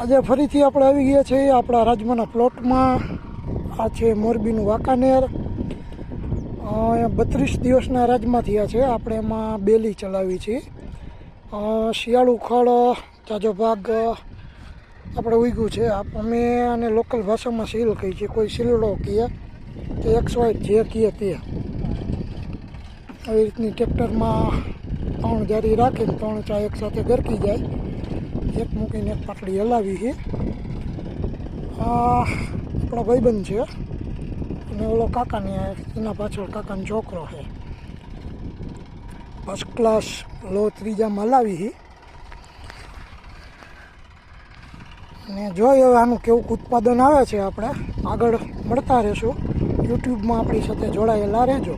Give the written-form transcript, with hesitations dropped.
આજે ફરીથી આપણે આવી ગયા છીએ આપણા રાજમાના પ્લોટમાં. આ છે મોરબીનું વાંકાનેર. 32 દિવસના રાજમા થયા છે. આપણે એમાં બેલી ચલાવી છે. શિયાળું ખડ જાજો ભાગ આપણે ઉગ્યું છે. અમે આને લોકલ ભાષામાં સીલ કહી છે, કોઈ સીલડો કહે કે XY જે કહે તે. આવી રીતની ટ્રેક્ટરમાં 3 જારી રાખીને 3 ચા એકસાથે ગરકી જાય. એક મૂકીને એક પાટડી હલાવી છે. આપણો ભાઈબંધ છે અને ઓલો કાકાને, એના પાછળ કાકાનો છોકરો છે. ફર્સ્ટ ક્લાસ લો ત્રીજામાં હલાવી છે. ને જોઈએ હવે આનું કેવું ઉત્પાદન આવે છે. આપણે આગળ મળતા રહેશું. યુટ્યુબમાં આપણી સાથે જોડાયેલા રહેજો.